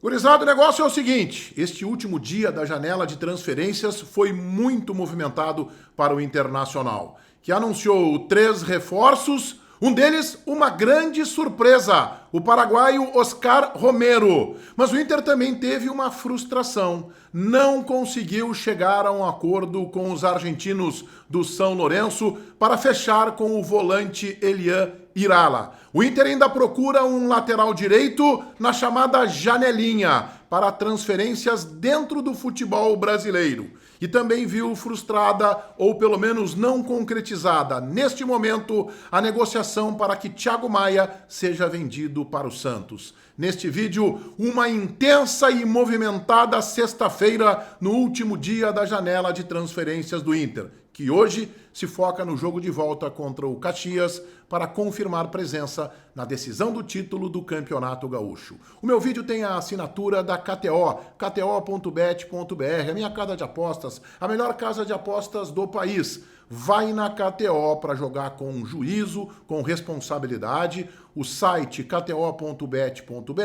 Gurizada, o negócio é o seguinte: este último dia da janela de transferências foi muito movimentado para o Internacional, que anunciou 3 reforços, um deles uma grande surpresa, o paraguaio Oscar Romero. Mas o Inter também teve uma frustração, não conseguiu chegar a um acordo com os argentinos do São Lourenço para fechar com o volante Elian Irala. O Inter ainda procura um lateral direito na chamada janelinha para transferências dentro do futebol brasileiro. E também viu frustrada, ou pelo menos não concretizada, neste momento, a negociação para que Thiago Maia seja vendido para o Santos. Neste vídeo, uma intensa e movimentada sexta-feira no último dia da janela de transferências do Inter, que hoje se foca no jogo de volta contra o Caxias para confirmar presença na decisão do título do Campeonato Gaúcho. O meu vídeo tem a assinatura da KTO, kto.bet.br, a minha casa de apostas, a melhor casa de apostas do país. Vai na KTO para jogar com juízo, com responsabilidade. O site kto.bet.br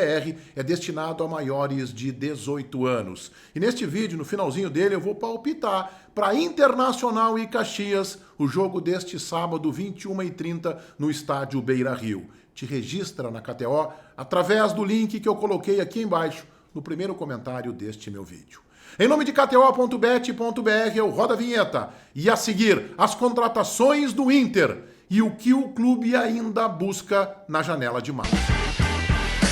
é destinado a maiores de 18 anos. E neste vídeo, no finalzinho dele, eu vou palpitar para Internacional e Caxias, o jogo deste sábado, 21h30, no estádio Beira-Rio. Te registra na KTO através do link que eu coloquei aqui embaixo, no primeiro comentário deste meu vídeo. Em nome de kto.bet.br, eu rodo a vinheta. E a seguir, as contratações do Inter e o que o clube ainda busca na janela de março.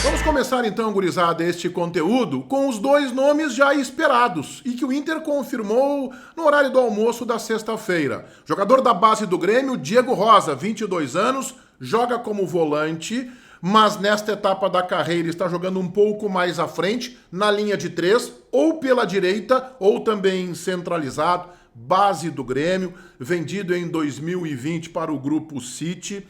Vamos começar então, gurizada, este conteúdo com os 2 nomes já esperados e que o Inter confirmou no horário do almoço da sexta-feira. Jogador da base do Grêmio, Diego Rosa, 22 anos, joga como volante, mas nesta etapa da carreira está jogando um pouco mais à frente, na linha de 3, ou pela direita, ou também centralizado, base do Grêmio, vendido em 2020 para o Grupo City,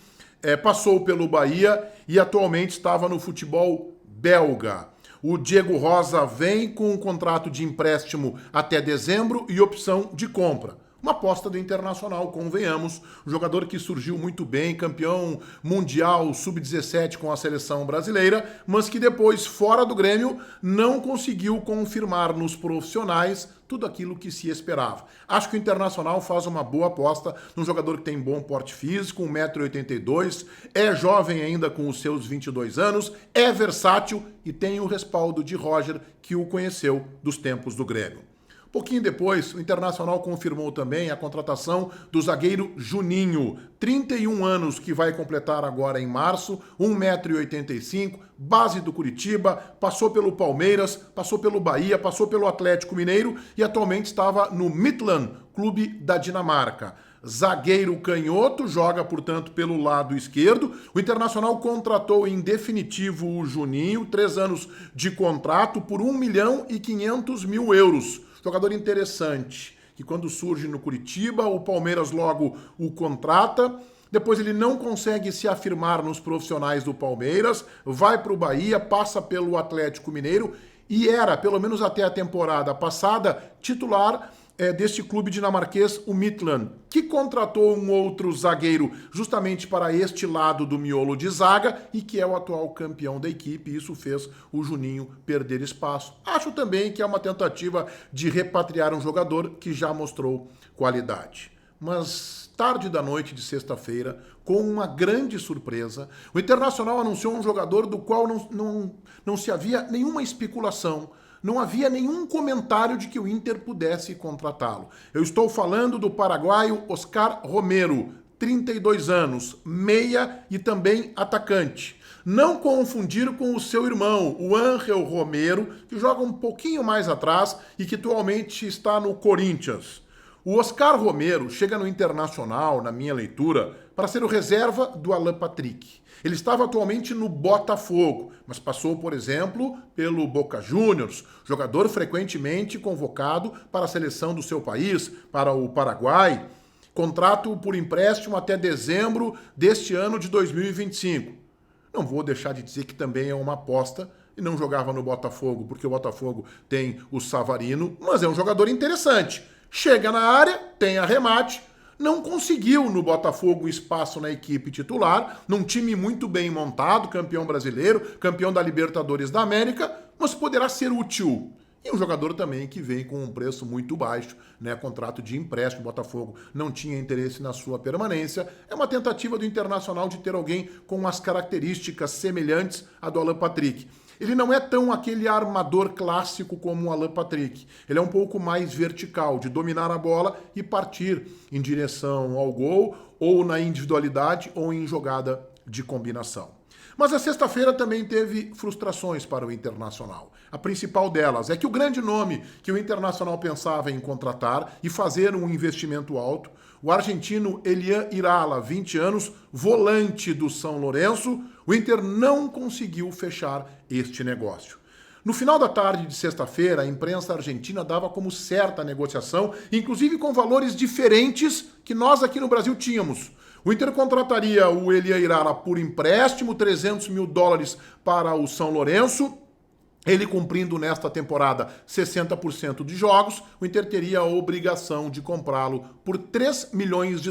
passou pelo Bahia e atualmente estava no futebol belga. O Diego Rosa vem com um contrato de empréstimo até dezembro e opção de compra. Uma aposta do Internacional, convenhamos, um jogador que surgiu muito bem, campeão mundial sub-17 com a seleção brasileira, mas que depois, fora do Grêmio, não conseguiu confirmar nos profissionais tudo aquilo que se esperava. Acho que o Internacional faz uma boa aposta num jogador que tem bom porte físico, 1,82 m, é jovem ainda com os seus 22 anos, é versátil e tem o respaldo de Roger, que o conheceu dos tempos do Grêmio. Pouquinho depois, o Internacional confirmou também a contratação do zagueiro Juninho, 31 anos, que vai completar agora em março, 1,85 m, base do Curitiba, passou pelo Palmeiras, passou pelo Bahia, passou pelo Atlético Mineiro e atualmente estava no Midtjylland, clube da Dinamarca. Zagueiro canhoto, joga, portanto, pelo lado esquerdo. O Internacional contratou em definitivo o Juninho, 3 anos de contrato por 1.500.000 euros. Jogador interessante, que quando surge no Curitiba, o Palmeiras logo o contrata. Depois ele não consegue se afirmar nos profissionais do Palmeiras, vai para o Bahia, passa pelo Atlético Mineiro e era, pelo menos até a temporada passada, titular deste clube dinamarquês, o Midtjylland, que contratou um outro zagueiro justamente para este lado do miolo de zaga e que é o atual campeão da equipe, e isso fez o Juninho perder espaço. Acho também que é uma tentativa de repatriar um jogador que já mostrou qualidade. Mas tarde da noite de sexta-feira, com uma grande surpresa, o Internacional anunciou um jogador do qual não se havia nenhuma especulação. Não havia nenhum comentário de que o Inter pudesse contratá-lo. Eu estou falando do paraguaio Oscar Romero, 32 anos, meia e também atacante. Não confundir com o seu irmão, o Ángel Romero, que joga um pouquinho mais atrás e que atualmente está no Corinthians. O Oscar Romero chega no Internacional, na minha leitura, para ser o reserva do Alan Patrick. Ele estava atualmente no Botafogo, mas passou, por exemplo, pelo Boca Juniors, jogador frequentemente convocado para a seleção do seu país, para o Paraguai. Contrato por empréstimo até dezembro deste ano de 2025. Não vou deixar de dizer que também é uma aposta e não jogava no Botafogo, porque o Botafogo tem o Savarino, mas é um jogador interessante. Chega na área, tem arremate, não conseguiu no Botafogo espaço na equipe titular, num time muito bem montado, campeão brasileiro, campeão da Libertadores da América, mas poderá ser útil. E um jogador também que vem com um preço muito baixo, né? Contrato de empréstimo, o Botafogo não tinha interesse na sua permanência. É uma tentativa do Internacional de ter alguém com as características semelhantes à do Alan Patrick. Ele não é tão aquele armador clássico como o Alan Patrick. Ele é um pouco mais vertical, de dominar a bola e partir em direção ao gol, ou na individualidade, ou em jogada de combinação. Mas a sexta-feira também teve frustrações para o Internacional. A principal delas é que o grande nome que o Internacional pensava em contratar e fazer um investimento alto, o argentino Elian Irala, 20 anos, volante do São Lourenço, o Inter não conseguiu fechar este negócio. No final da tarde de sexta-feira, a imprensa argentina dava como certa a negociação, inclusive com valores diferentes que nós aqui no Brasil tínhamos. O Inter contrataria o Elian Irala por empréstimo, $300 mil para o São Lourenço. Ele cumprindo nesta temporada 60% de jogos, o Inter teria a obrigação de comprá-lo por $3 milhões.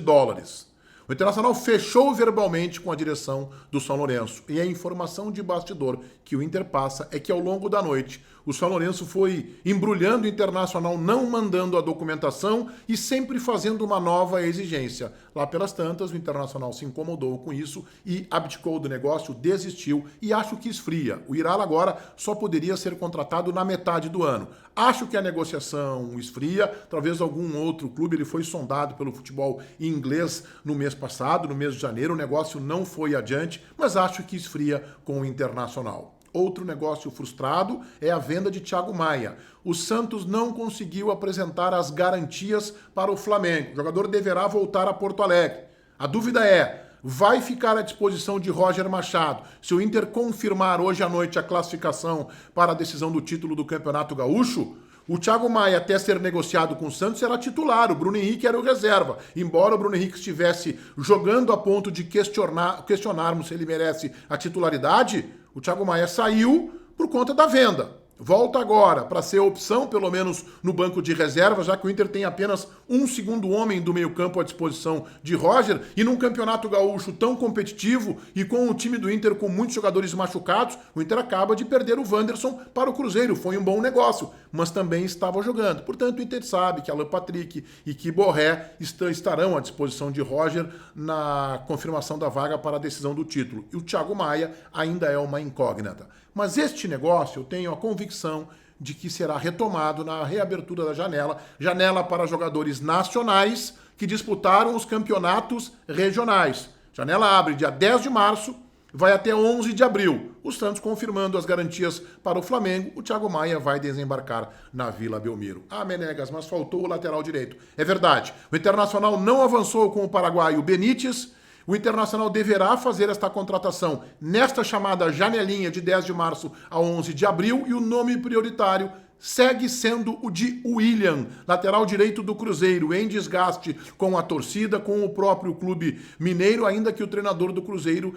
O Internacional fechou verbalmente com a direção do São Lourenço. E a informação de bastidor que o Inter passa é que ao longo da noite o São Lourenço foi embrulhando o Internacional, não mandando a documentação e sempre fazendo uma nova exigência. Lá pelas tantas, o Internacional se incomodou com isso e abdicou do negócio, desistiu e acho que esfria. O Irala agora só poderia ser contratado na metade do ano. Acho que a negociação esfria, talvez algum outro clube, ele foi sondado pelo futebol inglês no mês passado, no mês de janeiro, o negócio não foi adiante, mas acho que esfria com o Internacional. Outro negócio frustrado é a venda de Thiago Maia. O Santos não conseguiu apresentar as garantias para o Flamengo. O jogador deverá voltar a Porto Alegre. A dúvida é, vai ficar à disposição de Roger Machado se o Inter confirmar hoje à noite a classificação para a decisão do título do Campeonato Gaúcho? O Thiago Maia, até ser negociado com o Santos, era titular, o Bruno Henrique era o reserva. Embora o Bruno Henrique estivesse jogando a ponto de questionarmos se ele merece a titularidade, o Thiago Maia saiu por conta da venda. Volta agora para ser opção, pelo menos no banco de reserva, já que o Inter tem apenas um segundo homem do meio-campo à disposição de Roger, e num campeonato gaúcho tão competitivo e com o time do Inter com muitos jogadores machucados, o Inter acaba de perder o Wanderson para o Cruzeiro. Foi um bom negócio, mas também estava jogando. Portanto, o Inter sabe que Alan Patrick e que Borré estarão à disposição de Roger na confirmação da vaga para a decisão do título. E o Thiago Maia ainda é uma incógnita. Mas este negócio, eu tenho a convicção de que será retomado na reabertura da janela para jogadores nacionais que disputaram os campeonatos regionais. Janela abre dia 10 de março, vai até 11 de abril. O Santos confirmando as garantias para o Flamengo, o Thiago Maia vai desembarcar na Vila Belmiro. Ah, Menegas, mas faltou o lateral direito. É verdade, o Internacional não avançou com o paraguaio Benítez. O Internacional deverá fazer esta contratação nesta chamada janelinha de 10 de março a 11 de abril e o nome prioritário segue sendo o de William, lateral direito do Cruzeiro, em desgaste com a torcida, com o próprio clube mineiro, ainda que o treinador do Cruzeiro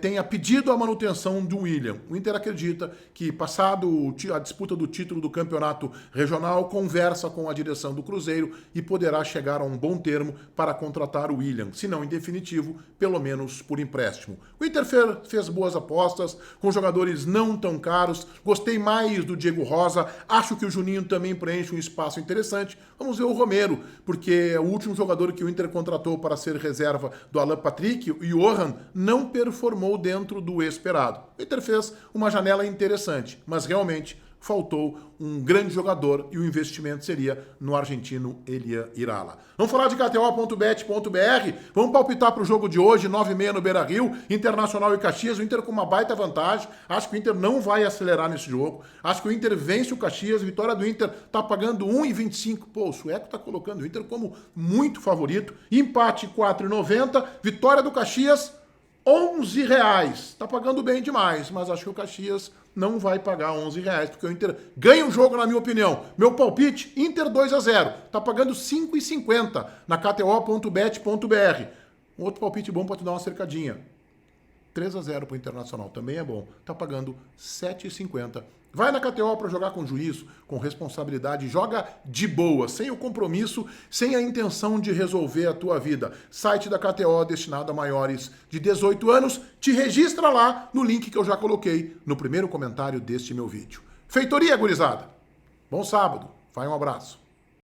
tenha pedido a manutenção do William. O Inter acredita que, passado a disputa do título do campeonato regional, conversa com a direção do Cruzeiro e poderá chegar a um bom termo para contratar o William, se não em definitivo, pelo menos por empréstimo. O Inter fez boas apostas, com jogadores não tão caros, gostei mais do Diego Rosa, acho que o Juninho também preenche um espaço interessante. Vamos ver o Romero, porque é o último jogador que o Inter contratou para ser reserva do Alan Patrick, o Johan, não performou dentro do esperado. O Inter fez uma janela interessante, mas realmente faltou um grande jogador e o investimento seria no argentino Elian Irala. Vamos falar de KTO.bet.br, vamos palpitar para o jogo de hoje, 9h30 no Beira-Rio, Internacional e Caxias, o Inter com uma baita vantagem, acho que o Inter não vai acelerar nesse jogo, acho que o Inter vence o Caxias, vitória do Inter tá pagando 1,25, pô, o sueco tá colocando o Inter como muito favorito, empate 4,90, vitória do Caxias, R$11. Tá pagando bem demais, mas acho que o Caxias não vai pagar R$11, porque o Inter ganha o jogo, na minha opinião. Meu palpite, Inter 2-0. Tá pagando 5,50 na KTO.bet.br. Um outro palpite bom para te dar uma cercadinha. 3-0 para o Internacional, também é bom. Tá pagando 7,50. Vai na KTO para jogar com juízo, com responsabilidade, joga de boa, sem o compromisso, sem a intenção de resolver a tua vida. Site da KTO destinado a maiores de 18 anos, te registra lá no link que eu já coloquei no primeiro comentário deste meu vídeo. Feitoria, gurizada. Bom sábado. Vai, um abraço.